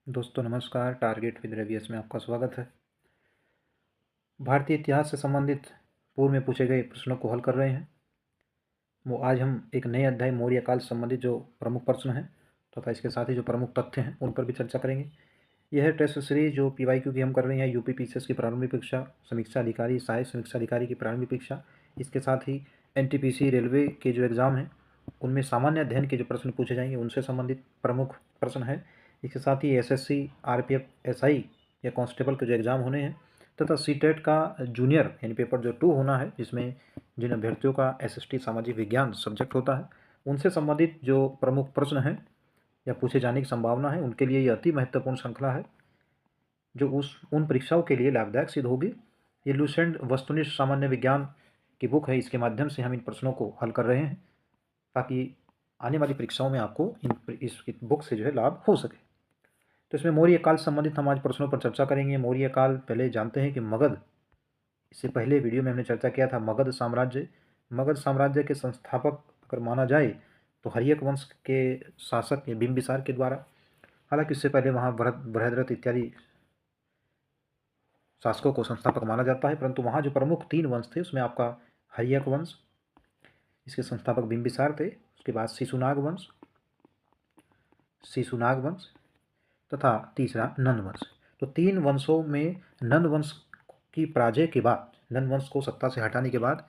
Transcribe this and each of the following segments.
दोस्तों नमस्कार। Target with Ravi में आपका स्वागत है। भारतीय इतिहास से संबंधित पूर्व में पूछे गए प्रश्नों को हल कर रहे हैं। वो आज हम एक नए अध्याय मौर्य काल से संबंधित जो प्रमुख प्रश्न हैं तथा इसके साथ ही जो प्रमुख तथ्य हैं उन पर भी चर्चा करेंगे। यह है टेस्ट सीरीज जो PYQ की हम कर रहे हैं। यूपी PCS की प्रारंभिक परीक्षा, समीक्षा अधिकारी, सहायक समीक्षा अधिकारी की प्रारंभिक परीक्षा, इसके साथ ही NTPC रेलवे के जो एग्ज़ाम हैं उनमें सामान्य अध्ययन के जो प्रश्न पूछे जाएंगे उनसे संबंधित प्रमुख प्रश्न है। इसके साथ ही SSC, RPF, SI या कांस्टेबल के जो एग्ज़ाम होने हैं तथा CTET का जूनियर यानी पेपर जो 2 होना है, जिसमें जिन अभ्यर्थियों का SST सामाजिक विज्ञान सब्जेक्ट होता है उनसे संबंधित जो प्रमुख प्रश्न हैं या पूछे जाने की संभावना है उनके लिए यह अति महत्वपूर्ण श्रृंखला है जो उन परीक्षाओं के लिए लाभदायक सिद्ध होगी। ये लुसेंट वस्तुनिष्ठ सामान्य विज्ञान की बुक है, इसके माध्यम से हम इन प्रश्नों को हल कर रहे हैं ताकि आने वाली परीक्षाओं में आपको इस बुक से जो है लाभ हो सके। तो इसमें मौर्य काल से संबंधित हम आज प्रश्नों पर चर्चा करेंगे। मौर्य काल पहले जानते हैं कि मगध, इससे पहले वीडियो में हमने चर्चा किया था मगध साम्राज्य। मगध साम्राज्य के संस्थापक अगर माना जाए तो हर्यक वंश के शासक बिंबिसार के द्वारा। हालांकि इससे पहले वहाँ बृहद्रथ इत्यादि शासकों को संस्थापक माना जाता है, परंतु वहाँ जो प्रमुख 3 वंश थे उसमें आपका हर्यक वंश, इसके संस्थापक बिंबिसार थे। उसके बाद शिशुनाग वंश तथा तीसरा नंद वंश। तो 3 वंशों में नंद वंश की पराजय के बाद, नंद वंश को सत्ता से हटाने के बाद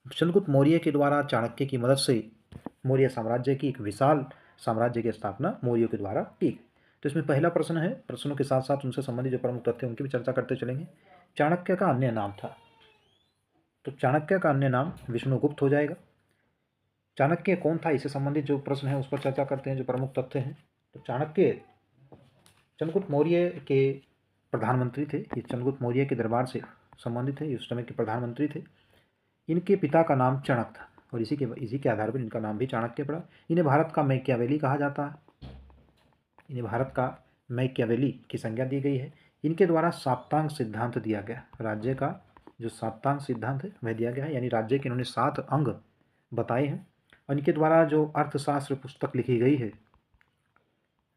चंद्रगुप्त मौर्य के द्वारा चाणक्य की मदद से मौर्य साम्राज्य की एक विशाल साम्राज्य की स्थापना मौर्यों के द्वारा की। तो इसमें पहला प्रश्न है, प्रश्नों के साथ साथ उनसे संबंधित जो प्रमुख तथ्य उनकी भी चर्चा करते चलेंगे। चाणक्य का अन्य नाम था, तो चाणक्य का अन्य नाम विष्णुगुप्त हो जाएगा। चाणक्य कौन था, इससे संबंधित जो प्रश्न है उस पर चर्चा करते हैं, जो प्रमुख तथ्य हैं। तो चाणक्य चंद्रगुप्त मौर्य के प्रधानमंत्री थे। ये चंद्रगुप्त मौर्य के दरबार से संबंधित है, उस समय के प्रधानमंत्री थे। इनके पिता का नाम चणक था और इसी के आधार पर इनका नाम भी चाणक्य पड़ा। इन्हें भारत का मैकियावेली कहा जाता है। इन्हें भारत का मैकियावेली की संज्ञा दी गई है। इनके द्वारा साप्तांग सिद्धांत दिया गया। राज्य का जो साप्तांग सिद्धांत है वह दिया गया है, यानी राज्य के इन्होंने 7 अंग बताए हैं। और इनके द्वारा जो अर्थशास्त्र पुस्तक लिखी गई है,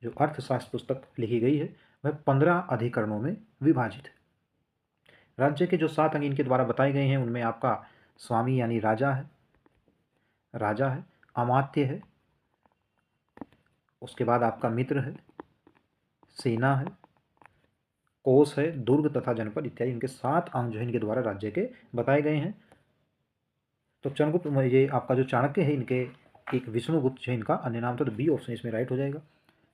जो अर्थशास्त्र पुस्तक लिखी गई है वह 15 अधिकरणों में विभाजित है। राज्य के जो 7 अंग इनके द्वारा बताए गए हैं उनमें आपका स्वामी यानी राजा है, अमात्य है, उसके बाद आपका मित्र है, सेना है, कोष है, दुर्ग तथा जनपद इत्यादि इनके 7 अंग जो है इनके द्वारा राज्य के बताए गए हैं। तो चंद्रगुप्त ये आपका जो चाणक्य है इनके एक विष्णुगुप्त जो इनका अन्य नाम था। तो बी ऑप्शन इसमें राइट हो जाएगा।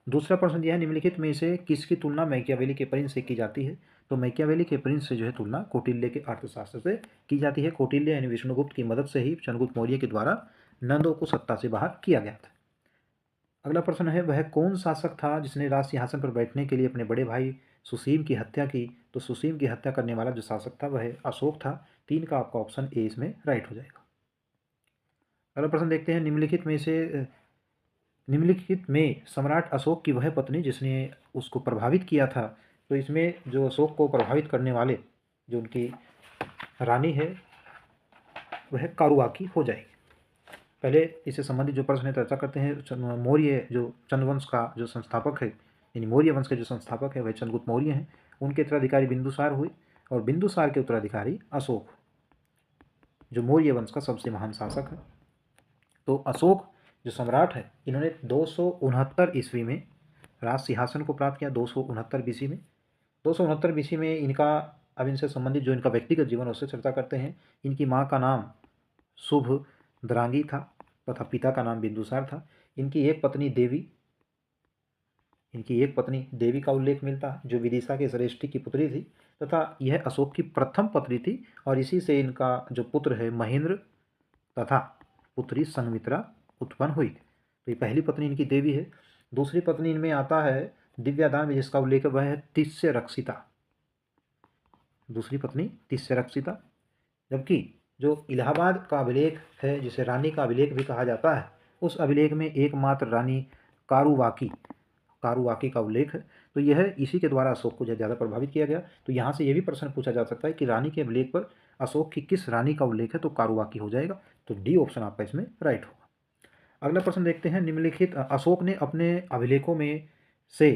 दूसरा प्रश्न यह है, निम्नलिखित में से किसकी तुलना मैकियावेली के प्रिंस से की जाती है। तो मैकियावेली के प्रिंस से जो है तुलना कौटिल्य के अर्थशास्त्र से की जाती है। कौटिल्य यानी विष्णुगुप्त की मदद से ही चंद्रगुप्त मौर्य के द्वारा नंदों को सत्ता से बाहर किया गया था। अगला प्रश्न है, वह कौन शासक था जिसने राज सिंहासन पर बैठने के लिए अपने बड़े भाई सुसीम की हत्या की। तो सुसीम की हत्या करने वाला जो शासक था वह अशोक था। 3 का आपका ऑप्शन ए इसमें राइट हो जाएगा। अगला प्रश्न देखते हैं, निम्नलिखित में सम्राट अशोक की वह पत्नी जिसने उसको प्रभावित किया था। तो इसमें जो अशोक को प्रभावित करने वाले जो उनकी रानी है वह कारुआकी हो जाएगी। पहले इससे संबंधित जो प्रश्न है चर्चा करते हैं। मौर्य जो चंद्रवंश का जो संस्थापक है, यानी मौर्य वंश के जो संस्थापक है वह चंद्रगुप्त मौर्य हैं। उनके उत्तराधिकारी बिंदुसार हुए और बिंदुसार के उत्तराधिकारी अशोक, जो मौर्य वंश का सबसे महान शासक है। तो अशोक जो सम्राट है इन्होंने 269 ईस्वी में राज सिंहासन को प्राप्त किया। 269 बीसी में 269 बीसी में इनका, अब इनसे संबंधित जो इनका व्यक्तिगत जीवन उससे चर्चा करते हैं। इनकी माँ का नाम शुभ द्रांगी था तथा पिता का नाम बिंदुसार था। इनकी एक पत्नी देवी का उल्लेख मिलता है जो विदिशा के श्रेष्ठी की पुत्री थी तथा यह अशोक की प्रथम पत्नी थी। और इसी से इनका जो पुत्र है महेंद्र तथा पुत्री संघमित्रा उत्पन्न हुई। तो ये पहली पत्नी इनकी देवी है। दूसरी पत्नी इनमें आता है दिव्यादान में, जिसका उल्लेख वह है तिस्य रक्षिता। दूसरी पत्नी तिस्य रक्षिता। जबकि जो इलाहाबाद का अभिलेख है जिसे रानी का अभिलेख भी कहा जाता है, उस अभिलेख में एकमात्र रानी कारुवाकी का उल्लेख है। तो यह इसी के द्वारा अशोक को ज़्यादा प्रभावित किया गया। तो यहाँ से यह भी प्रश्न पूछा जा सकता है कि रानी के अभिलेख पर अशोक की किस रानी का उल्लेख है। तो कारुवाकी हो जाएगा। तो डी ऑप्शन आपका इसमें राइट होगा। अगला प्रश्न देखते हैं, निम्नलिखित अशोक ने अपने अभिलेखों में से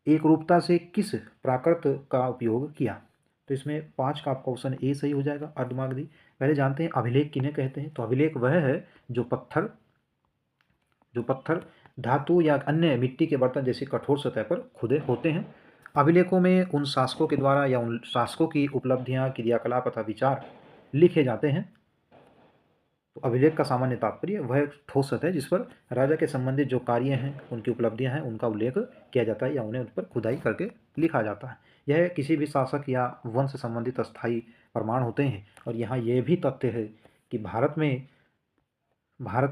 एक रूपता से किस प्राकृत का उपयोग किया? तो इसमें 5 का आपका ऑप्शन ए सही हो जाएगा, अर्धमागधी। पहले जानते हैं अभिलेख किन्हें कहते हैं। तो अभिलेख वह है जो पत्थर, धातु या अन्य मिट्टी के बर्तन जैसी कठोर सतह पर खुदे होते हैं। अभिलेखों में उन शासकों के द्वारा या उन शासकों की उपलब्धियां, क्रियाकलाप तथा विचार लिखे जाते हैं। तो अभिलेख का सामान्य तात्पर्य वह एक ठोस सतह है जिस पर राजा के संबंधित जो कार्य हैं, उनकी उपलब्धियां हैं, उनका उल्लेख किया जाता है या उन्हें उन पर खुदाई करके लिखा जाता है। यह किसी भी शासक या वंश से संबंधित अस्थायी प्रमाण होते हैं। और यहाँ यह भी तथ्य है कि भारत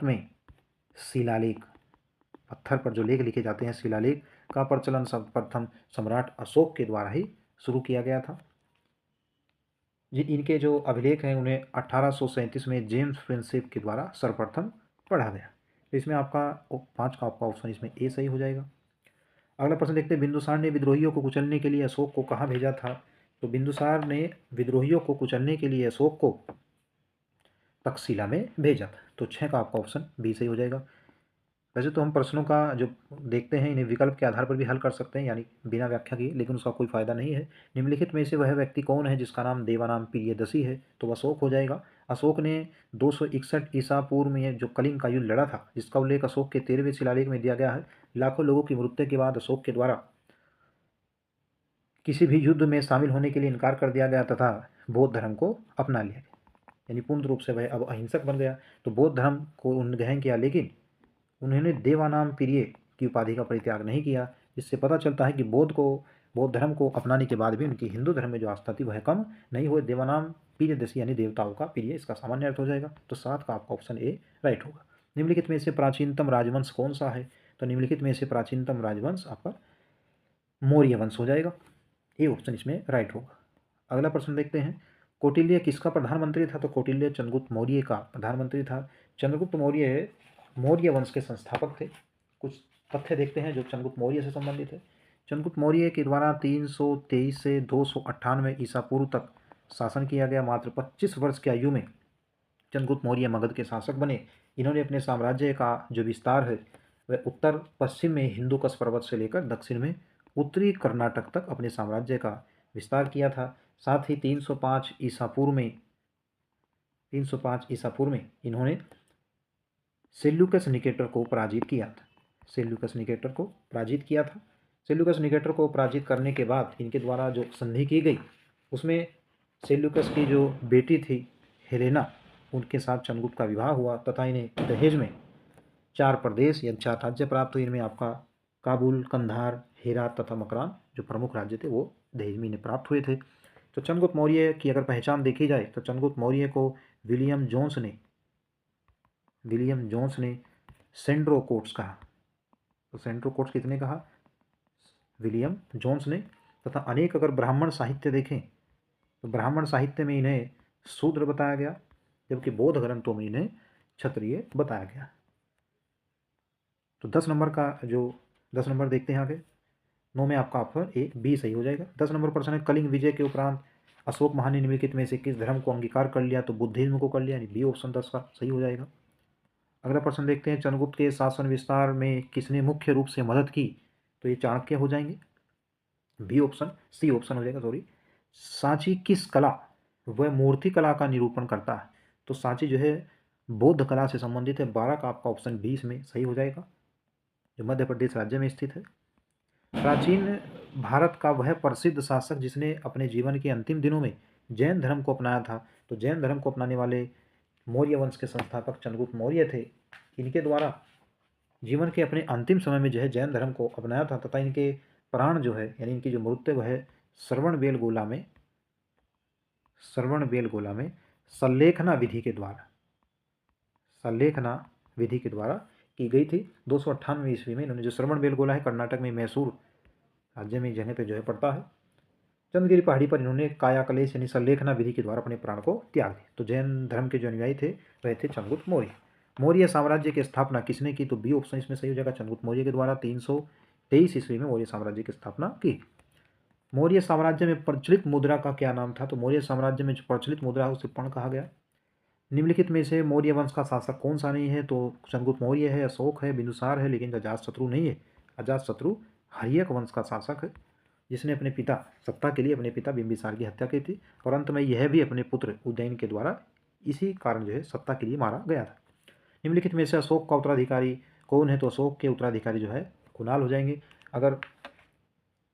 में शिलालेख, पत्थर पर जो लेख लिखे जाते हैं, शिलालेख का प्रचलन सर्वप्रथम सम्राट अशोक के द्वारा ही शुरू किया गया था। इनके जो अभिलेख हैं उन्हें 1837 में जेम्स फ्रेंडशिप के द्वारा सर्वप्रथम पढ़ा गया। तो इसमें आपका 5 का आपका ऑप्शन इसमें ए सही हो जाएगा। अगला प्रश्न देखते हैं, बिंदुसार ने विद्रोहियों को कुचलने के लिए अशोक को कहाँ भेजा था? तो बिंदुसार ने विद्रोहियों को कुचलने के लिए अशोक को तक्षशिला में भेजा था। तो 6 का आपका ऑप्शन बी सही हो जाएगा। वैसे तो हम प्रश्नों का जो देखते हैं इन्हें विकल्प के आधार पर भी हल कर सकते हैं, यानी बिना व्याख्या किए, लेकिन उसका कोई फायदा नहीं है। निम्नलिखित में से वह व्यक्ति कौन है जिसका नाम देवानाम प्रियदर्शी है? तो अशोक हो जाएगा। अशोक ने 261 ईसा पूर्व में जो कलिंग का युद्ध लड़ा था, जिसका उल्लेख अशोक के 13वें शिलालेख में दिया गया है। लाखों लोगों की मृत्यु के बाद अशोक के द्वारा किसी भी युद्ध में शामिल होने के लिए इनकार कर दिया गया तथा बौद्ध धर्म को अपना लिया गया, यानी पूर्ण रूप से वह अब अहिंसक बन गया। तो बौद्ध धर्म को उन्होंने ग्रहण किया, लेकिन उन्होंने देवानाम प्रिय की उपाधि का परित्याग नहीं किया। इससे पता चलता है कि बौद्ध धर्म को अपनाने के बाद भी उनकी हिंदू धर्म में जो आस्था थी वह कम नहीं हुई। देवानाम प्रियदर्शी यानी देवताओं का प्रिय, इसका सामान्य अर्थ हो जाएगा। तो 7 का आपका ऑप्शन ए राइट होगा। निम्नलिखित में से प्राचीनतम राजवंश कौन सा है? तो निम्नलिखित में से प्राचीनतम राजवंश आपका मौर्य वंश हो जाएगा। ए ऑप्शन इसमें राइट होगा। अगला प्रश्न देखते हैं, कौटिल्य किसका प्रधानमंत्री था? तो कौटिल्य चंद्रगुप्त मौर्य का प्रधानमंत्री था। चंद्रगुप्त मौर्य मौर्य वंश के संस्थापक थे। कुछ तथ्य देखते हैं जो चंद्रगुप्त मौर्य से संबंधित है। चंद्रगुप्त मौर्य के द्वारा 323 से 298 ईसा पूर्व तक शासन किया गया। मात्र 25 वर्ष की आयु में चंद्रगुप्त मौर्य मगध के शासक बने। इन्होंने अपने साम्राज्य का जो विस्तार है वह उत्तर पश्चिम में हिंदू कश पर्वत से लेकर दक्षिण में उत्तरी कर्नाटक तक अपने साम्राज्य का विस्तार किया था। साथ ही 305 ईसा पूर्व में इन्होंने सेल्यूकस निकेटर को पराजित किया था। सेल्यूकस निकेटर को पराजित करने के बाद इनके द्वारा जो संधि की गई उसमें सेल्यूकस की जो बेटी थी हेलेना, उनके साथ चंद्रगुप्त का विवाह हुआ तथा इन्हें दहेज में 4 प्रदेश या 4 राज्य प्राप्त हुए। इनमें आपका काबुल, कंधार, हेरात तथा मकरान जो प्रमुख राज्य थे वो दहेज में इन्हें प्राप्त हुए थे। तो चंद्रगुप्त मौर्य की अगर पहचान देखी जाए तो चंद्रगुप्त मौर्य को विलियम जोन्स ने सेंड्रो कोट्स कहा। तो सेंड्रो कोट्स कितने कहा? विलियम जोन्स ने। तथा अनेक अगर ब्राह्मण साहित्य देखें तो ब्राह्मण साहित्य में इन्हें शूद्र बताया गया, जबकि बौद्ध ग्रंथों में इन्हें क्षत्रिय बताया गया। तो 10 नंबर देखते हैं आगे। 9 में आपका ऑप्शन ए बी सही हो जाएगा। 10 नंबर प्रश्न है, कलिंग विजय के उपरांत अशोक महान ने निम्नलिखित में से किस धर्म को अंगीकार कर लिया? तो बुद्धिज्म को कर लिया, यानी बी ऑप्शन 10 का सही हो जाएगा। अगला प्रश्न देखते हैं, चंद्रगुप्त के शासन विस्तार में किसने मुख्य रूप से मदद की? तो ये चाणक्य हो जाएंगे, सी ऑप्शन हो जाएगा, सॉरी। सांची किस कला व मूर्ति कला का निरूपण करता है? तो सांची जो है बौद्ध कला से संबंधित है। 12 का आपका ऑप्शन 20 में सही हो जाएगा, जो मध्य प्रदेश राज्य में स्थित है। प्राचीन भारत का वह प्रसिद्ध शासक जिसने अपने जीवन के अंतिम दिनों में जैन धर्म को अपनाया था। तो जैन धर्म को अपनाने वाले मौर्य वंश के संस्थापक चंद्रगुप्त मौर्य थे। इनके द्वारा जीवन के अपने अंतिम समय में जो है जैन धर्म को अपनाया था तथा इनके प्राण जो है यानी इनकी जो मृत्यु वह श्रवण बेलगोला में सल्लेखना विधि के द्वारा की गई थी। 298 ईस्वी में इन्होंने जो श्रवण बेलगोला है कर्नाटक में मैसूर राज्य में जगह पे जो है पड़ता है, चंद्रगिरी पहाड़ी पर इन्होंने कायाकलेश यानी सल्लेखना विधि के द्वारा अपने प्राण को त्याग दिया। तो जैन धर्म के जो अनुयायी थे वह थे चंद्रगुप्त मौर्य। मौर्य साम्राज्य की स्थापना किसने की? तो बी ऑप्शन इसमें सही हो जाएगा, चंद्रगुप्त मौर्य के द्वारा 323 ईस्वी में मौर्य साम्राज्य की स्थापना की। मौर्य साम्राज्य में प्रचलित मुद्रा का क्या नाम था? तो मौर्य साम्राज्य में जो प्रचलित मुद्रा है उसे पर्ण कहा गया। निम्नलिखित में से मौर्य वंश का शासक कौन सा नहीं है? तो चंद्रगुप्त मौर्य है, अशोक है, बिंदुसार है, लेकिन अजातशत्रु नहीं है। अजातशत्रु हर्यक वंश का शासक है, जिसने अपने पिता सत्ता के लिए अपने पिता बिंबिसार की हत्या की थी और अंत में यह भी अपने पुत्र उदयन के द्वारा इसी कारण जो है सत्ता के लिए मारा गया था। निम्नलिखित में से अशोक का उत्तराधिकारी कौन है? तो अशोक के उत्तराधिकारी जो है कुणाल हो जाएंगे। अगर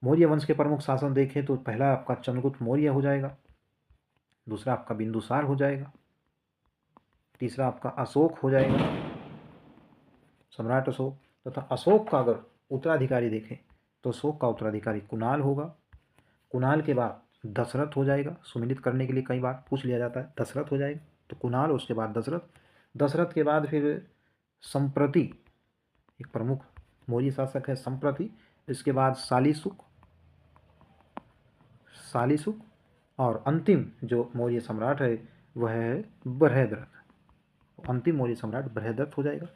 मौर्य वंश के प्रमुख शासन देखें तो पहला आपका चंद्रगुप्त मौर्य हो जाएगा, दूसरा आपका बिंदुसार हो जाएगा, तीसरा आपका अशोक हो जाएगा, सम्राट अशोक। तथा अशोक का अगर उत्तराधिकारी देखें तो अशोक का उत्तराधिकारी कुणाल होगा। कुणाल के बाद दशरथ हो जाएगा, सुमिलित करने के लिए कई बार पूछ लिया जाता है, दशरथ हो जाएगा तो कुणाल, उसके बाद दशरथ, दशरथ के बाद फिर संप्रति, एक प्रमुख मौर्य शासक है संप्रति, इसके बाद शालीसुक, शालीसुक और अंतिम जो मौर्य सम्राट है वह है बृहद्रथ। अंतिम मौर्य सम्राट बृहद्रथ हो जाएगा।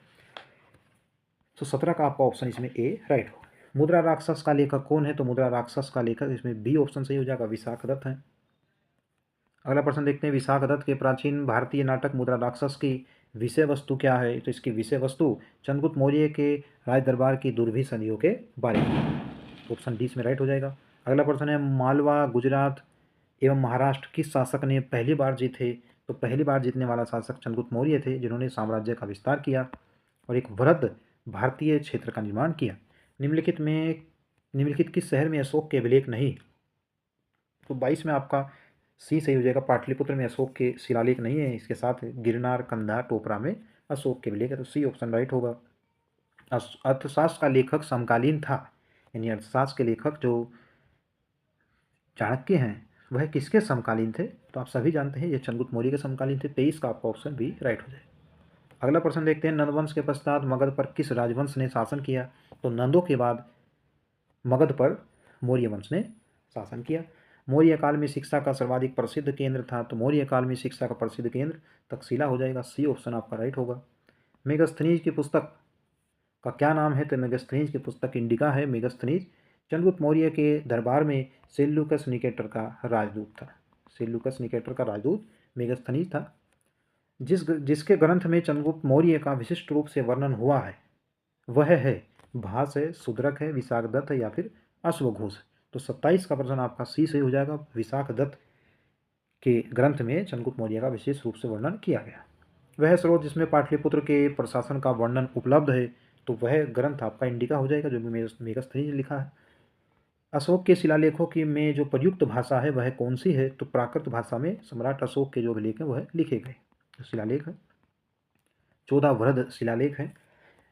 तो 17 का आपका ऑप्शन इसमें ए राइट हो। मुद्रा राक्षस का लेखक कौन है? तो मुद्रा राक्षस का लेखक इसमें बी ऑप्शन सही हो जाएगा, विशाखदत्त है। अगला प्रश्न देखते हैं, विशाखदत्त के प्राचीन भारतीय नाटक मुद्रा राक्षस की विषय वस्तु क्या है? तो इसकी विषय वस्तु चंद्रगुप्त मौर्य के राज दरबार की दुर्भी सदियों के बारे में। ऑप्शन डी इसमें राइट हो जाएगा। अगला प्रश्न है, मालवा, गुजरात एवं महाराष्ट्र किस शासक ने पहली बार जीते? तो पहली बार जीतने वाला शासक चंद्रगुप्त मौर्य थे, जिन्होंने साम्राज्य का विस्तार किया और एक वृहद भारतीय क्षेत्र का निर्माण किया। निम्नलिखित किस शहर में अशोक के अभिलेख नहीं? तो 22 में आपका सी सही हो जाएगा, पाटलिपुत्र में अशोक के शिलालेख नहीं है, इसके साथ गिरनार, कंधार, टोपरा में अशोक के अभिलेख है, तो सी ऑप्शन राइट होगा। अर्थशास्त्र का लेखक समकालीन था, यानी अर्थशास्त्र के लेखक जो चाणक्य हैं वह किसके समकालीन थे? तो आप सभी जानते हैं ये चंद्रगुप्त मौर्य के समकालीन थे। 23 का आपका ऑप्शन बी राइट हो जाए। अगला प्रश्न देखते हैं, नंदवंश के पश्चात मगध पर किस राजवंश ने शासन किया? तो नंदों के बाद मगध पर मौर्य वंश ने शासन किया। मौर्य काल में शिक्षा का सर्वाधिक प्रसिद्ध केंद्र था, तो मौर्य काल में शिक्षा का प्रसिद्ध केंद्र तक्षशिला हो जाएगा, सी ऑप्शन आपका राइट होगा। मेगस्थनीज की पुस्तक का क्या नाम है? तो मेगस्थनीज की पुस्तक इंडिका है। मेगस्थनीज चंद्रगुप्त मौर्य के दरबार में सेल्यूकस निकेटर का राजदूत था। सेल्यूकस निकेटर का राजदूत मेगस्थनीज था। जिसके ग्रंथ में चंद्रगुप्त मौर्य का विशिष्ट रूप से वर्णन हुआ है वह है भास है, सुद्रक है, विशाखदत्त है या फिर अश्वघोष। तो 27 का प्रश्न आपका सी से हो जाएगा, विशाखदत्त के ग्रंथ में चंद्रगुप्त मौर्य का विशेष रूप से वर्णन किया गया। वह स्रोत जिसमें पाटलिपुत्र के प्रशासन का वर्णन उपलब्ध है, तो वह ग्रंथ आपका इंडिका हो जाएगा, जो भी मेगस्थनीज ने लिखा है। अशोक के शिलालेखों की में जो प्रयुक्त भाषा है वह कौन सी है? तो प्राकृत भाषा में सम्राट अशोक के जो अभिलेख हैं वह लिखे गए शिलालेख है। 14 वृहद शिलालेख है।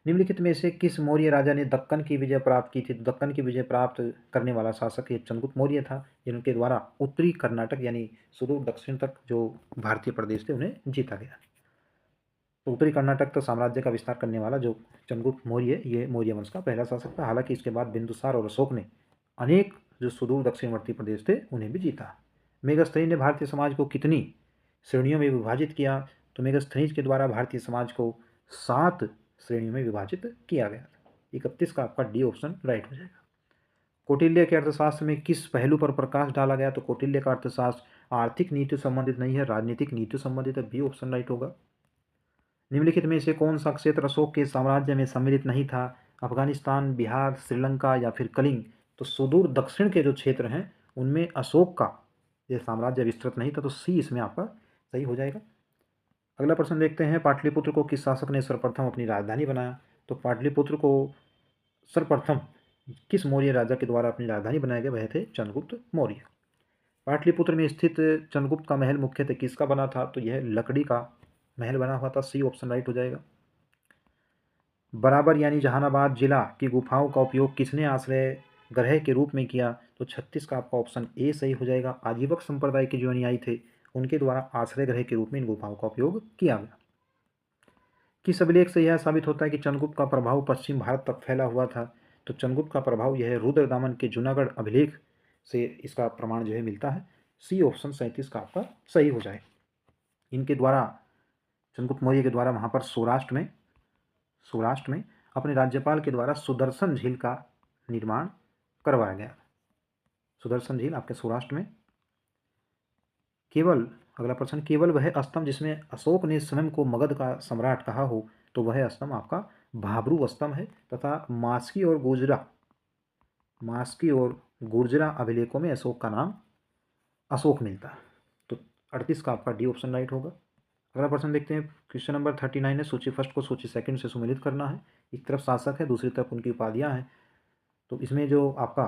निम्नलिखित में से किस मौर्य राजा ने दक्कन की विजय प्राप्त की थी? तो दक्कन की विजय प्राप्त करने वाला शासक ये चंद्रगुप्त मौर्य था, जिनके द्वारा उत्तरी कर्नाटक यानी सुदूर दक्षिण तक जो भारतीय प्रदेश थे उन्हें जीता गया। तो उत्तरी कर्नाटक तक साम्राज्य का विस्तार करने वाला जो चंद्रगुप्त मौर्य, ये मौर्य वंश का पहला शासक था। हालांकि इसके बाद बिंदुसार और अशोक ने अनेक जो सुदूर दक्षिणवर्ती प्रदेश थे उन्हें भी जीता। मेगस्थनीज ने भारतीय समाज को कितनी श्रेणियों में विभाजित किया? तो मेगस्थनीज के द्वारा भारतीय समाज को 7 श्रेणियों में विभाजित किया गया था। 31 का आपका डी ऑप्शन राइट हो जाएगा। कौटिल्य के अर्थशास्त्र में किस पहलू पर प्रकाश डाला गया? तो कौटिल्य का अर्थशास्त्र आर्थिक नीति संबंधित नहीं है, राजनीतिक नीति संबंधित है, बी ऑप्शन राइट होगा। निम्नलिखित में से कौन सा क्षेत्र अशोक के साम्राज्य में सम्मिलित नहीं था? अफगानिस्तान, बिहार, श्रीलंका या फिर कलिंग। तो सुदूर दक्षिण के जो क्षेत्र हैं उनमें अशोक का यह साम्राज्य विस्तृत नहीं था, तो सी इसमें आपका सही हो जाएगा। अगला प्रश्न देखते हैं, पाटलिपुत्र को किस शासक ने सर्वप्रथम अपनी राजधानी बनाया? तो पाटलिपुत्र को सर्वप्रथम किस मौर्य राजा के द्वारा अपनी राजधानी बनाया गया? वह थे चंद्रगुप्त मौर्य। पाटलिपुत्र में स्थित चंद्रगुप्त का महल मुख्यतः किसका बना था? तो यह लकड़ी का महल बना हुआ था, सी ऑप्शन राइट हो जाएगा। बराबर यानी जहानाबाद जिला की गुफाओं का उपयोग किसने आश्रय गृह के रूप में किया? तो 36 का आपका ऑप्शन ए सही हो जाएगा। आजीवक संप्रदाय के जो अनुयायी थे उनके द्वारा आश्रय गृह के रूप में इन गुफाओं का उपयोग किया गया। किस अभिलेख से यह साबित होता है कि चंद्रगुप्त का प्रभाव पश्चिम भारत तक फैला हुआ था? तो चंद्रगुप्त का प्रभाव यह रुद्रदामन के जूनागढ़ अभिलेख से इसका प्रमाण जो है मिलता है, सी ऑप्शन 37 का आपका सही हो जाए। इनके द्वारा चंद्रगुप्त मौर्य के द्वारा वहाँ पर सौराष्ट्र में अपने राज्यपाल के द्वारा सुदर्शन झील का निर्माण करवाया गया। सुदर्शन झील आपके सौराष्ट्र में। केवल अगला प्रश्न, केवल वह स्तंभ जिसमें अशोक ने स्वयं को मगध का सम्राट कहा हो, तो वह स्तंभ आपका भाब्रू स्तंभ है। तथा मास्की और गोजरा मास्की और गुर्जरा अभिलेखों में अशोक का नाम अशोक मिलता है। तो 38 का आपका डी ऑप्शन राइट होगा। अगला प्रश्न देखते हैं, क्वेश्चन नंबर 39 है, सूची फर्स्ट को सूची सेकंड से सुमेलित करना है। एक तरफ शासक है, दूसरी तरफ उनकी उपाधियां हैं। तो इसमें जो आपका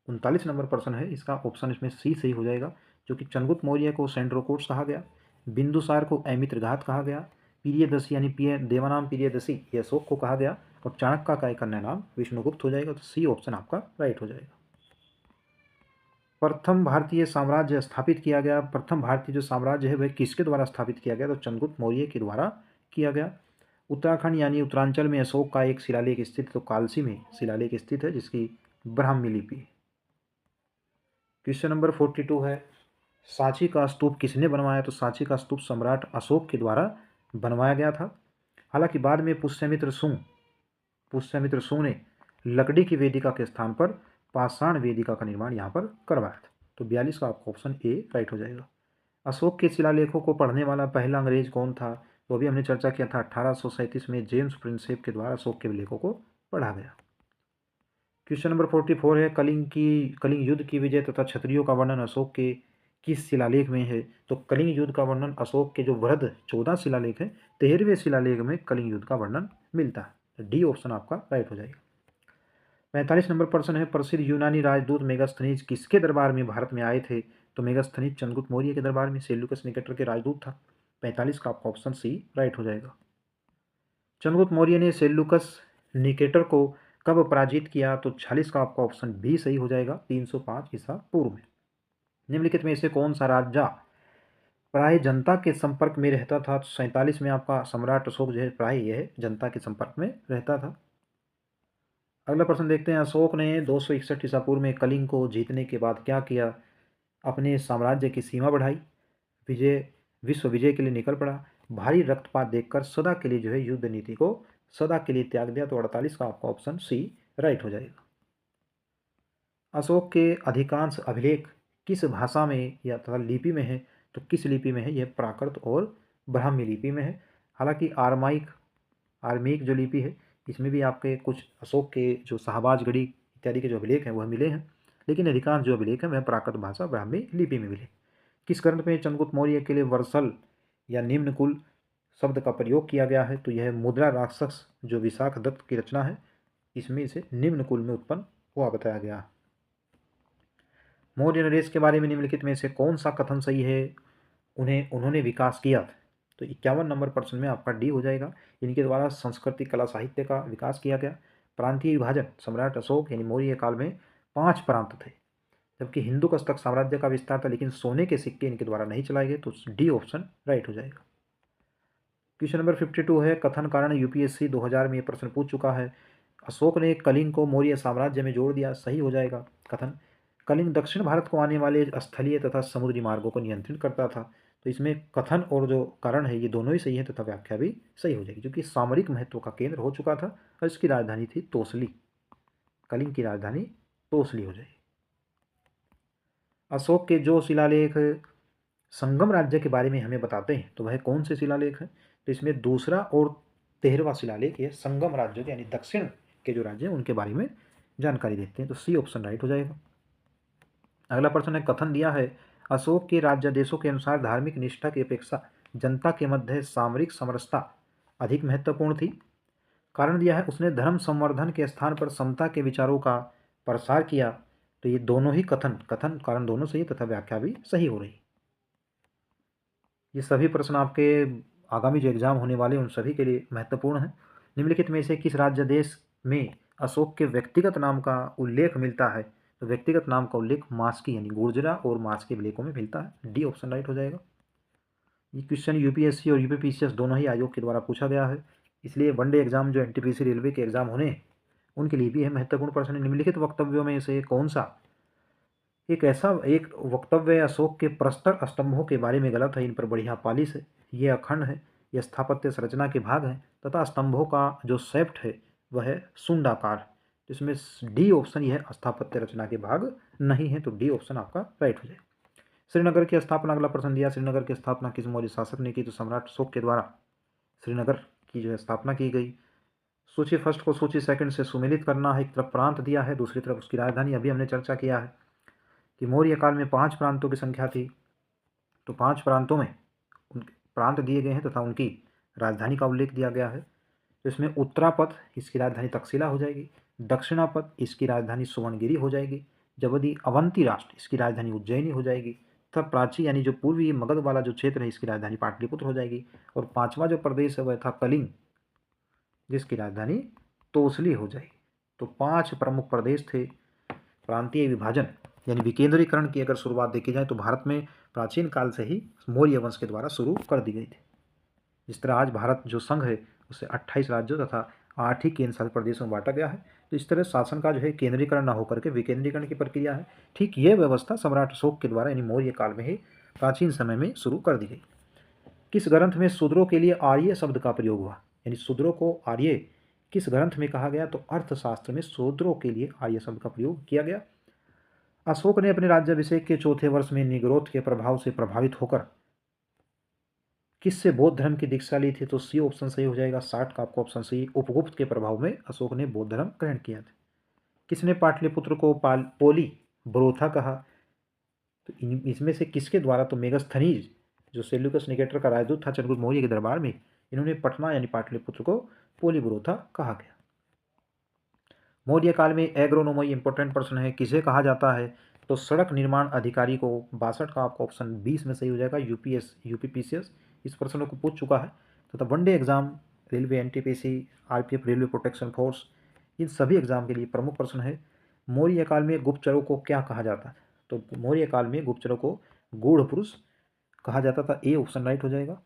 39 नंबर प्रश्न है, इसका ऑप्शन इसमें सी सही हो जाएगा, जो कि चंद्रगुप्त मौर्य को सेंड्रोकोट्स कहा गया, बिंदुसार को अमित्रघात कहा गया, प्रियदर्शी यानी देवानाम प्रियदर्शी ये अशोक को कहा गया, और चाणक्य का एक अन्य नाम विष्णुगुप्त हो जाएगा। तो सी ऑप्शन आपका राइट हो जाएगा। प्रथम भारतीय साम्राज्य स्थापित किया गया, प्रथम भारतीय जो साम्राज्य है वह किसके द्वारा स्थापित किया गया? तो चंद्रगुप्त मौर्य के द्वारा किया गया। उत्तराखंड यानी उत्तरांचल में अशोक का एक शिलालेख स्थित, तो कालसी में शिलालेख स्थित है, जिसकी ब्राह्मी लिपि। क्वेश्चन नंबर 42 है, सांची का स्तूप किसने बनवाया? तो सांची का स्तूप सम्राट अशोक के द्वारा बनवाया गया था। हालांकि बाद में पुष्यमित्र सुंग ने लकड़ी की वेदिका के स्थान पर पाषाण वेदिका का निर्माण यहाँ पर करवाया था। तो 42 का आपका ऑप्शन ए राइट हो जाएगा। अशोक के शिलालेखों को पढ़ने वाला पहला अंग्रेज कौन था? तो अभी हमने चर्चा किया था, 1837 में जेम्स प्रिंसेप के द्वारा अशोक के लेखों को पढ़ा गया। क्वेश्चन नंबर 44 है, कलिंग युद्ध की विजय तथा क्षत्रियों का वर्णन अशोक के किस शिलालेख में है? तो कलिंग युद्ध का वर्णन अशोक के जो वृहद 14 शिलालेख है, 13वें शिलालेख में कलिंग युद्ध का वर्णन मिलता है। डी ऑप्शन आपका राइट हो जाएगा। 45 नंबर प्रश्न है, प्रसिद्ध यूनानी राजदूत मेगास्थनीज किसके दरबार में भारत में आए थे? तो मेगास्थनीज चंद्रगुप्त मौर्य के दरबार में सेल्यूकस निकेटर के राजदूत था। 45 का आपका ऑप्शन सी राइट हो जाएगा। चंद्रगुप्त मौर्य ने सेल्यूकस निकेटर को कब पराजित किया? तो 46 का आपका ऑप्शन बी सही हो जाएगा, 305 ईसा पूर्व में। निम्नलिखित में से कौन सा राजा प्राय जनता के संपर्क में रहता था? तो 47 में आपका सम्राट अशोक जो है प्राय यह जनता के संपर्क में रहता था। अगला प्रश्न देखते हैं, अशोक ने 261 ईसा पूर्व में कलिंग को जीतने के बाद क्या किया? अपने साम्राज्य की सीमा बढ़ाई, विश्व विजय के लिए निकल पड़ा, भारी रक्तपात देखकर सदा के लिए जो है युद्ध नीति को सदा के लिए त्याग दिया। तो 48 का आपका ऑप्शन सी राइट हो जाएगा। अशोक के अधिकांश अभिलेख किस भाषा में या तथा लिपि में है? तो किस लिपि में है? यह प्राकृत और ब्राह्मी लिपि में है। हालांकि आर्मीक जो लिपि है, इसमें भी आपके कुछ अशोक के जो शाहबाजगढ़ी इत्यादि के जो अभिलेख हैं वह मिले हैं, लेकिन अधिकांश जो अभिलेख हैं वह प्राकृत भाषा ब्राह्मी लिपि में मिले। किस ग्रंथ में चंद्रगुप्त मौर्य के लिए वर्सल या निम्न कुल शब्द का प्रयोग किया गया है? तो यह मुद्रा राक्षस जो विशाख दत्त की रचना है, इसमें इसे निम्न कुल में उत्पन्न हुआ बताया गया। मौर्य नरेश के बारे में निम्नलिखित में से कौन सा कथन सही है? उन्होंने विकास किया था। तो 51 नंबर प्रश्न में आपका डी हो जाएगा। इनके द्वारा संस्कृति कला साहित्य का विकास किया गया। प्रांतीय विभाजन, सम्राट अशोक यानी मौर्य काल में 5 प्रांत थे, जबकि हिंदू कस्तक साम्राज्य का विस्तार था, लेकिन सोने के सिक्के इनके द्वारा नहीं चलाए गए। तो डी ऑप्शन राइट हो जाएगा। क्वेश्चन नंबर 52 है, कथन कारण यूपीएससी 2000 में ये प्रश्न पूछ चुका है, अशोक ने कलिंग को मौर्य साम्राज्य में जोड़ दिया। सही हो जाएगा कथन। कलिंग दक्षिण भारत को आने वाले स्थलीय तथा समुद्री मार्गों को नियंत्रित करता था। तो इसमें कथन और जो कारण है ये दोनों ही सही है तथा व्याख्या भी सही हो जाएगी, क्योंकि सामरिक महत्व का केंद्र हो चुका था और इसकी राजधानी थी तोसली। कलिंग की राजधानी तोसली हो जाएगी। अशोक के जो शिलालेख संगम राज्य के बारे में हमें बताते हैं तो वह कौन से शिलालेख है? तो इसमें दूसरा और 13वां शिलालेख ये संगम राज्य यानी दक्षिण के जो राज्य हैं उनके बारे में जानकारी देते हैं। तो सी ऑप्शन राइट हो जाएगा। अगला प्रश्न है, कथन दिया है, अशोक के राज्यादेशों के अनुसार धार्मिक निष्ठा की अपेक्षा जनता के मध्य सामरिक समरसता अधिक महत्वपूर्ण थी। कारण दिया है, उसने धर्म संवर्धन के स्थान पर समता के विचारों का प्रसार किया। तो ये दोनों ही कथन कारण दोनों सही तथा व्याख्या भी सही हो रही। ये सभी प्रश्न आपके आगामी जो एग्जाम होने वाले उन सभी के लिए महत्वपूर्ण है। निम्नलिखित में से किस राज्य देश में अशोक के व्यक्तिगत नाम का उल्लेख मिलता है? तो व्यक्तिगत नाम का उल्लेख मास्की यानी गुर्जरा और मास्की अभिलेखों में मिलता है। डी ऑप्शन राइट हो जाएगा। ये क्वेश्चन यूपीएससी और यूपीपीसीएस दोनों ही आयोग के द्वारा पूछा गया है, इसलिए वनडे एग्जाम जो एनटीपीसी रेलवे के एग्जाम होने हैं उनके लिए भी है महत्वपूर्ण प्रश्न। निम्नलिखित वक्तव्यों में से कौन सा एक वक्तव्य अशोक के प्रस्तर स्तंभों के बारे में गलत है? इन पर बढ़िया पालिश है, ये अखंड है, यह स्थापत्य संरचना के भाग हैं तथा स्तंभों का जो शेफ्ट है वह है शुंडाकार। इसमें डी ऑप्शन यह स्थापत्य रचना के भाग नहीं है। तो डी ऑप्शन आपका राइट हो जाए। श्रीनगर की स्थापना, अगला प्रश्न दिया, श्रीनगर की स्थापना किस मौर्य शासक ने की? तो सम्राट अशोक के द्वारा श्रीनगर की जो है स्थापना की गई। सूची फर्स्ट को सूची सेकंड से सुमेलित करना है। एक तरफ प्रांत दिया है, दूसरी तरफ उसकी राजधानी। अभी हमने चर्चा किया है कि मौर्य काल में 5 प्रांतों की संख्या थी, तो 5 प्रांतों में उनके प्रांत दिए गए हैं तथा उनकी राजधानी का उल्लेख दिया गया है। तो इसमें उत्तरापथ इसकी राजधानी तक्षशिला हो जाएगी, दक्षिणापथ इसकी राजधानी सुवर्णगिरी हो जाएगी, जबकि अवंती राष्ट्र इसकी राजधानी उज्जैनी हो जाएगी, तथा प्राची यानी जो पूर्वी मगध वाला जो क्षेत्र है इसकी राजधानी पाटलिपुत्र हो जाएगी, और 5वां जो प्रदेश है वह था कलिंग जिसकी राजधानी तोसली हो जाएगी। तो 5 प्रमुख प्रदेश थे। प्रांतीय विभाजन यानी विकेंद्रीकरण की अगर शुरुआत देखी जाए तो भारत में प्राचीन काल से ही मौर्य वंश के द्वारा शुरू कर दी गई थी। जिस तरह आज भारत जो संघ है उसे 28 राज्यों तथा 8 ही केंद्र शासित प्रदेशों में बांटा गया है, तो इस तरह शासन का जो है केंद्रीकरण न होकर के विकेंद्रीकरण की प्रक्रिया है। ठीक ये व्यवस्था सम्राट अशोक के द्वारा यानी मौर्य काल में ही प्राचीन समय में शुरू कर दी गई। किस ग्रंथ में शूद्रों के लिए आर्य शब्द का प्रयोग हुआ, यानी शूद्रों को आर्य किस ग्रंथ में कहा गया, तो अर्थशास्त्र में शूद्रों के लिए आर्य शब्द का प्रयोग किया गया। अशोक ने अपने राज्याभिषेक के 4थे वर्ष में निग्रोध के प्रभाव से प्रभावित होकर किससे बौद्ध धर्म की दीक्षा ली थी, तो सी ऑप्शन सही हो जाएगा। 60 का आपको ऑप्शन सही। उपगुप्त के प्रभाव में अशोक ने बौद्ध धर्म ग्रहण किया था। किसने पाटलिपुत्र को पोली बरोथा कहा, तो इसमें से किसके द्वारा, तो मेगस्थनीज जो सेल्यूकस निकेटर का राजदूत था चंद्रगुप्त मौर्य के दरबार में, इन्होंने पटना यानी पाटलिपुत्र को पोली बरोथा कहा गया। मौर्य काल में एग्रोनोमी इंपॉर्टेंट प्रश्न है, किसे कहा जाता है, तो सड़क निर्माण अधिकारी को। 62 का आपका ऑप्शन 20 में सही हो जाएगा। यूपीपीसीएस इस प्रश्न को पूछ चुका है तथा one day exam, railway NTPC, RPF railway protection force, इन सभी एग्जाम के लिए प्रमुख प्रश्न है। मौर्य काल में गुप्तचरों को क्या कहा जाता है, तो मौर्य काल में गुप्तचरों को गूढ़ पुरुष कहा जाता था। ए ऑप्शन राइट हो जाएगा।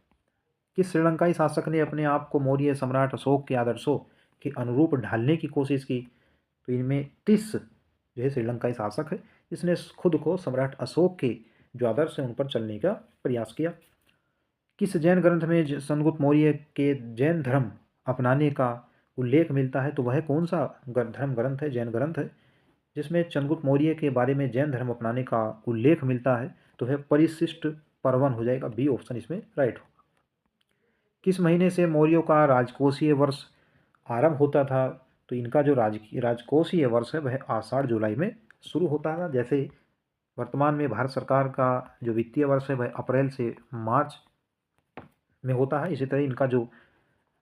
किस श्रीलंकाई शासक ने अपने आप को मौर्य सम्राट अशोक के आदर्शों के अनुरूप ढालने की कोशिश की, तो इनमें तिस जो है श्रीलंकाई शासक है, इसने खुद को सम्राट अशोक के जो आदर्श हैं उन पर चलने का प्रयास किया। किस जैन ग्रंथ में चंद्रगुप्त मौर्य के जैन धर्म अपनाने का उल्लेख मिलता है, तो वह कौन सा धर्म ग्रंथ है, जैन ग्रंथ है जिसमें चंद्रगुप्त मौर्य के बारे में जैन धर्म अपनाने का उल्लेख मिलता है, तो वह परिशिष्ट पर्वन हो जाएगा। बी ऑप्शन इसमें राइट होगा। किस महीने से मौर्यों का राजकोषीय वर्ष आरंभ होता था, तो इनका जो राजकोषीय वर्ष है वह आषाढ़ जुलाई में शुरू होता है। जैसे वर्तमान में भारत सरकार का जो वित्तीय वर्ष है वह अप्रैल से मार्च में होता है, इसी तरह इनका जो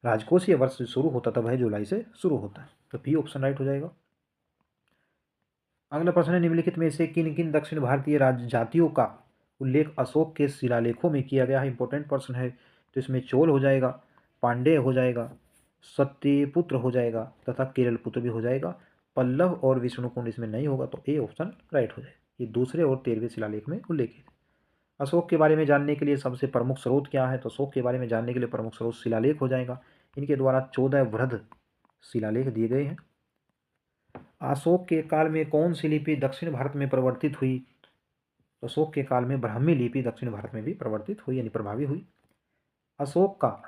राजकोषीय वर्ष शुरू होता था वह जुलाई से शुरू होता है। तो बी ऑप्शन राइट हो जाएगा। अगला प्रश्न है, निम्नलिखित में से किन किन दक्षिण भारतीय जातियों का उल्लेख अशोक के शिलालेखों में किया गया है। इंपॉर्टेंट प्रश्न है, तो इसमें चोल हो जाएगा, पांडेय हो जाएगा, सत्यपुत्र हो जाएगा तथा केरल पुत्र भी हो जाएगा। पल्लव और विष्णुकुंड इसमें नहीं होगा, तो ए ऑप्शन राइट हो जाएगा। ये दूसरे और 13वें शिलालेख में उल्लेखित। अशोक के बारे में जानने के लिए सबसे प्रमुख स्रोत क्या है, तो अशोक के बारे में जानने के लिए प्रमुख स्रोत शिलालेख हो जाएगा। इनके द्वारा 14 वृहद शिलालेख दिए गए हैं। अशोक के काल में कौन सी लिपि दक्षिण भारत में प्रवर्तित हुई, तो अशोक के काल में ब्राह्मी लिपि दक्षिण भारत में भी प्रवर्तित हुई यानी प्रभावी हुई। अशोक का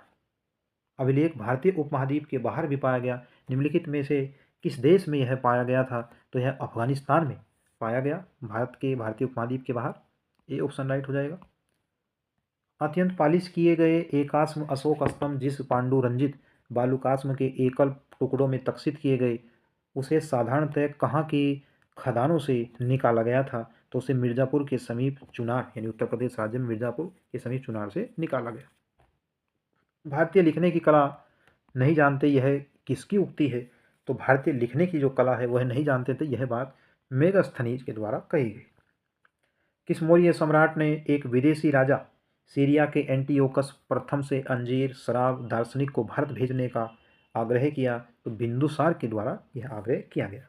अभिलेख भारतीय उपमहाद्वीप के बाहर भी पाया गया। निम्नलिखित में से किस देश में यह पाया गया था, तो यह अफगानिस्तान में पाया गया, भारत के भारतीय उपमहाद्वीप के बाहर। ए ऑप्शन राइट हो जाएगा। अत्यंत पालिश किए गए एकाश्म अशोक स्तंभ जिस पांडुरंजित बालुकाश्म के एकल टुकड़ों में तक्षित किए गए, उसे साधारणतः कहाँ की खदानों से निकाला गया था, तो उसे मिर्ज़ापुर के समीप चुनार यानी उत्तर प्रदेश राज्य में मिर्ज़ापुर के समीप चुनार से निकाला गया। भारतीय लिखने की कला नहीं जानते, यह किसकी उक्ति है, तो भारतीय लिखने की जो कला है वह नहीं जानते थे, यह बात मेगस्थनीज के द्वारा कही गई। किस मौर्य सम्राट ने एक विदेशी राजा सीरिया के एंटियोकस प्रथम से अंजीर, शराब, दार्शनिक को भारत भेजने का आग्रह किया, तो बिंदुसार के द्वारा यह आग्रह किया गया।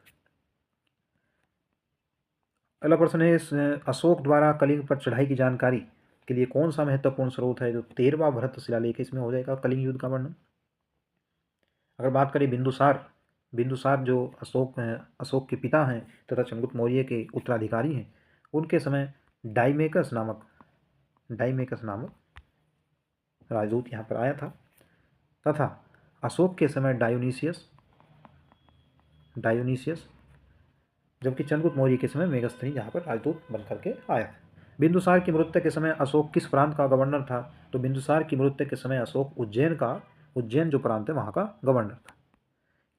अगला प्रश्न है, अशोक द्वारा कलिंग पर चढ़ाई की जानकारी के लिए कौन सा महत्वपूर्ण स्रोत है, जो 13वां बृहत शिलालेख इसमें हो जाएगा कलिंग युद्ध का वर्णन। अगर बात करें बिंदुसार जो अशोक के पिता हैं तथा चंद्रगुप्त मौर्य के उत्तराधिकारी हैं, उनके समय डाइमेकस नामक राजदूत यहाँ पर आया था तथा अशोक के समय डायोनिसियस, जबकि चंद्रगुप्त मौर्य के समय मेगस्थनी यहाँ पर राजदूत बनकर के आया था। बिंदुसार की मृत्यु के समय अशोक किस प्रांत का गवर्नर था, तो बिंदुसार की मृत्यु के समय अशोक उज्जैन जो प्रांत है वहाँ का गवर्नर था।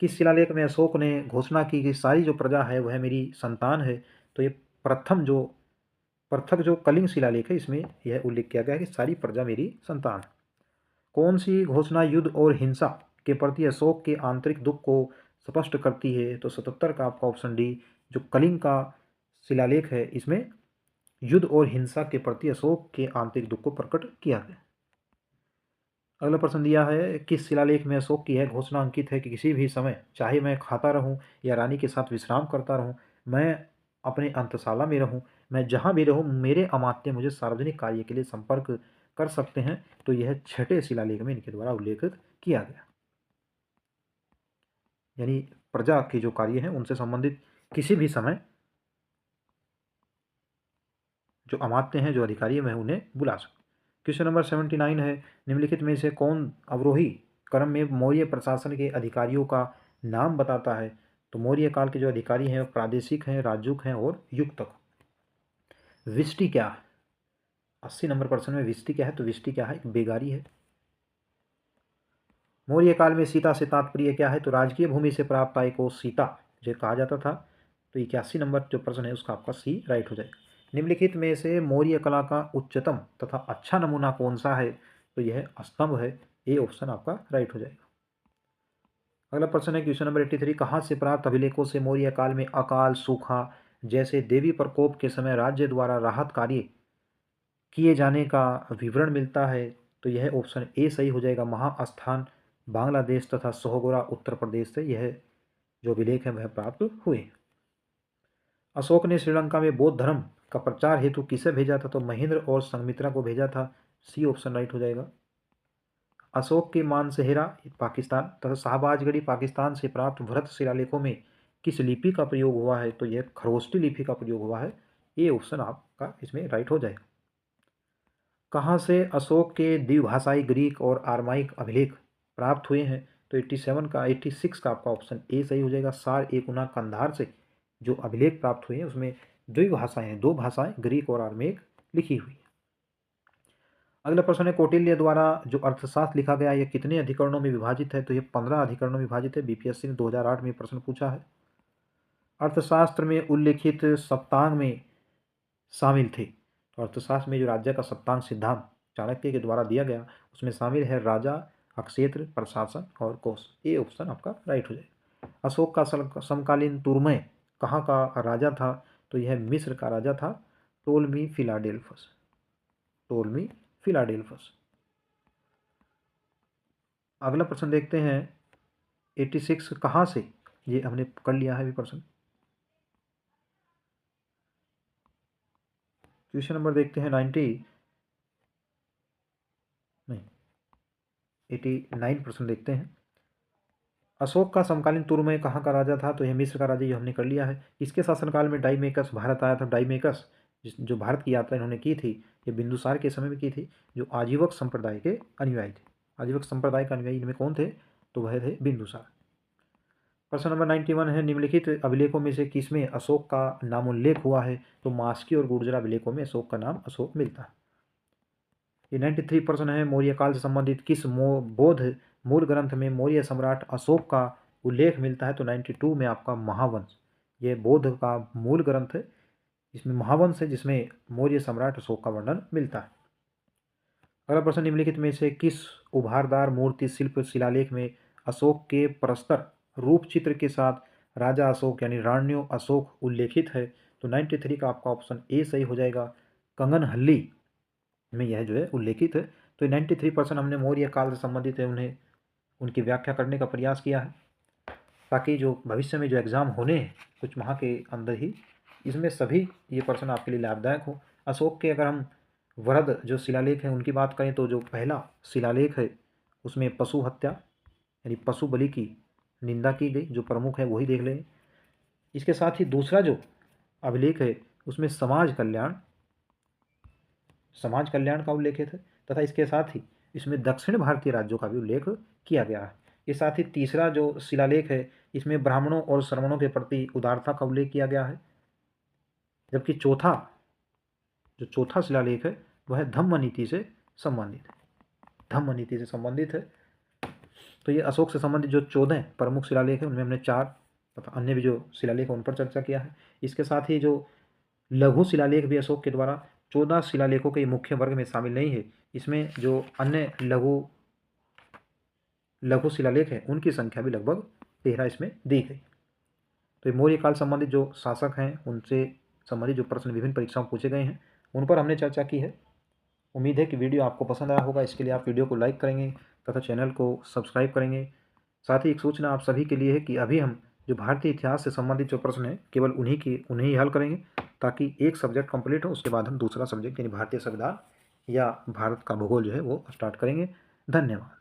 किस शिलालेख में अशोक ने घोषणा की कि सारी जो प्रजा है वह मेरी संतान है? तो ये पृथक जो कलिंग शिलालेख है इसमें यह उल्लेख किया गया है कि सारी प्रजा मेरी संतान है। कौन सी घोषणा युद्ध और हिंसा के प्रति अशोक के आंतरिक दुख को स्पष्ट करती है? तो 77 का आपका ऑप्शन डी जो कलिंग का शिलालेख है इसमें युद्ध और हिंसा के प्रति अशोक के आंतरिक दुख को प्रकट किया गया। अगला प्रश्न दिया है किस शिलालेख में अशोक की यह घोषणा अंकित है कि किसी भी समय चाहे मैं खाता रहूं या रानी के साथ विश्राम करता रहूं, मैं अपने अंतशाला में रहूं, मैं जहां भी रहूं, मेरे अमात्य मुझे सार्वजनिक कार्य के लिए संपर्क कर सकते हैं। तो यह छठे शिलालेख में इनके द्वारा उल्लेखित किया गया। यानी प्रजा के जो कार्य हैं उनसे संबंधित किसी भी समय जो अमात्य हैं, जो अधिकारी हैं, वह उन्हें बुला सकते। क्वेश्चन नंबर 79 है निम्नलिखित में से कौन अवरोही क्रम में मौर्य प्रशासन के अधिकारियों का नाम बताता है? तो मौर्य काल के जो अधिकारी हैं वो प्रादेशिक हैं, राजूक हैं और युक्तक। विष्टि क्या है? 80 नंबर प्रश्न में विष्टि क्या है? तो विष्टि क्या है? एक बेगारी है। मौर्य काल में सीता से तात्पर्य क्या है? तो राजकीय भूमि से प्राप्त आय को सीता जो कहा जाता था। तो 81 नंबर जो प्रश्न है उसका आपका सी राइट हो जाएगा। निम्नलिखित में से मौर्य कला का उच्चतम तथा अच्छा नमूना कौन सा है? तो यह स्तंभ है। ए ऑप्शन आपका राइट हो जाएगा। अगला प्रश्न है क्वेश्चन नंबर 83 कहाँ से प्राप्त अभिलेखों से मौर्य काल में अकाल, सूखा जैसे देवी प्रकोप के समय राज्य द्वारा राहत कार्य किए जाने का विवरण मिलता है? तो यह ऑप्शन ए सही हो जाएगा। महास्थान बांग्लादेश तथा सोहगोरा उत्तर प्रदेश से यह जो अभिलेख है वह प्राप्त हुए। अशोक ने श्रीलंका में बौद्ध धर्म का प्रचार हेतु किसे भेजा था? तो महेंद्र और संघमित्रा को भेजा था। सी ऑप्शन राइट हो जाएगा। अशोक के मानसेहरा पाकिस्तान तथा शाहबाजगढ़ी पाकिस्तान से प्राप्त भरत शिलालेखों में किस लिपि का प्रयोग हुआ है? तो यह खरोष्टी लिपि का प्रयोग हुआ है। ए ऑप्शन आपका इसमें राइट हो जाएगा। कहाँ से अशोक के द्विभाषाई ग्रीक और आरमाइक अभिलेख प्राप्त हुए हैं? तो 86 का आपका ऑप्शन ए सही हो जाएगा। सार ए गुना कंधार से जो अभिलेख प्राप्त हुए हैं उसमें द्विभाषाएं हैं, दो भाषाएं ग्रीक और आरमेक लिखी हुई है। अगला प्रश्न है कौटिल्य द्वारा जो अर्थशास्त्र लिखा गया यह कितने अधिकरणों में विभाजित है? तो यह 15 अधिकरणों में विभाजित है। बीपीएससी ने 2008 में प्रश्न पूछा है। अर्थशास्त्र में उल्लिखित सप्तांग में शामिल थे। तो अर्थशास्त्र में जो राज्य का सप्तांग सिद्धांत चाणक्य के द्वारा दिया गया उसमें शामिल है राजा, अक्षेत्र, प्रशासन और कोष। ए ऑप्शन आपका राइट हो जाएगा। अशोक का समकालीन तुर्मय कहाँ का राजा था? तो यह मिस्र का राजा था, टोलमी फिलाडेल्फस। टोलमी फिलाडेल्फस। अगला प्रश्न देखते हैं 86 कहाँ से, ये हमने कर लिया है अभी प्रश्न। क्वेश्चन नंबर देखते हैं 89 प्रश्न देखते हैं। अशोक का समकालीन तुर्मय कहाँ का राजा था? तो यह मिस्र का राजा, ये हमने कर लिया है। इसके शासनकाल में डाइमेकस भारत आया था। डाइमेकस जो भारत की यात्रा इन्होंने की थी ये बिंदुसार के समय में की थी, जो आजीवक संप्रदाय के अनुयायी थे। आजीवक संप्रदाय के अनुयायी इनमें कौन थे? तो वह थे बिंदुसार। प्रश्न नंबर 91 है निम्नलिखित अभिलेखों में से किसमें अशोक का नामोल्लेख हुआ है? तो मास्की और गुर्जर अभिलेखों में अशोक का नाम अशोक मिलता है। ये 93 प्रश्न है मौर्य काल से संबंधित किस बौद्ध मूल ग्रंथ में मौर्य सम्राट अशोक का उल्लेख मिलता है? तो 92 में आपका महावंश, ये बौद्ध का मूल ग्रंथ है। इसमें महावंश है जिसमें मौर्य सम्राट अशोक का वर्णन मिलता है। अगला प्रश्न निम्नलिखित में से किस उभारदार मूर्ति शिल्प शिलालेख में अशोक के प्रस्तर रूप चित्र के साथ राजा अशोक यानी राण्यो अशोक उल्लेखित है? तो 93 का आपका ऑप्शन ए सही हो जाएगा। कंगनहल्ली में यह जो है उल्लेखित है। तो 93% हमने मौर्य काल से संबंधित है उन्हें उनकी व्याख्या करने का प्रयास किया है, ताकि जो भविष्य में जो एग्ज़ाम होने हैं कुछ माह के अंदर ही, इसमें सभी ये प्रश्न आपके लिए लाभदायक हो। अशोक के अगर हम वरद जो शिलालेख हैं उनकी बात करें तो जो पहला शिलालेख है उसमें पशु हत्या यानी पशु बलि की निंदा की गई, जो प्रमुख है वही देख लें। इसके साथ ही दूसरा जो अभिलेख है उसमें समाज कल्याण का उल्लेखित है, तथा इसके साथ ही इसमें दक्षिण भारतीय राज्यों का भी उल्लेख किया गया है। इसके साथ ही तीसरा जो शिलालेख है इसमें ब्राह्मणों और श्रमणों के प्रति उदारता का उल्लेख किया गया है। जबकि चौथा शिलालेख है वह धम्म नीति से संबंधित है। धम्म नीति से संबंधित है। तो ये अशोक से संबंधित जो 14 प्रमुख शिलालेख हैं उनमें हमने 4 तथा अन्य भी जो शिलालेख हैं उन पर चर्चा किया है। इसके साथ ही जो लघु शिलालेख भी अशोक के द्वारा 14 शिलालेखों के मुख्य वर्ग में शामिल नहीं है। इसमें जो अन्य लघु शिलालेख हैं उनकी संख्या भी लगभग 13 इसमें दी गई। तो ये मौर्य काल संबंधित जो शासक हैं उनसे संबंधित जो प्रश्न विभिन्न परीक्षाओं में पूछे गए हैं उन पर हमने चर्चा की है। उम्मीद है कि वीडियो आपको पसंद आया होगा। इसके लिए आप वीडियो को लाइक करेंगे तथा चैनल को सब्सक्राइब करेंगे। साथ ही एक सूचना आप सभी के लिए है कि अभी हम जो भारतीय इतिहास से संबंधित जो प्रश्न हैं केवल उन्हें ही हल करेंगे, ताकि एक सब्जेक्ट कंप्लीट हो, उसके बाद हम दूसरा सब्जेक्ट यानी भारतीय संविधान या भारत का भूगोल जो है वो स्टार्ट करेंगे। धन्यवाद।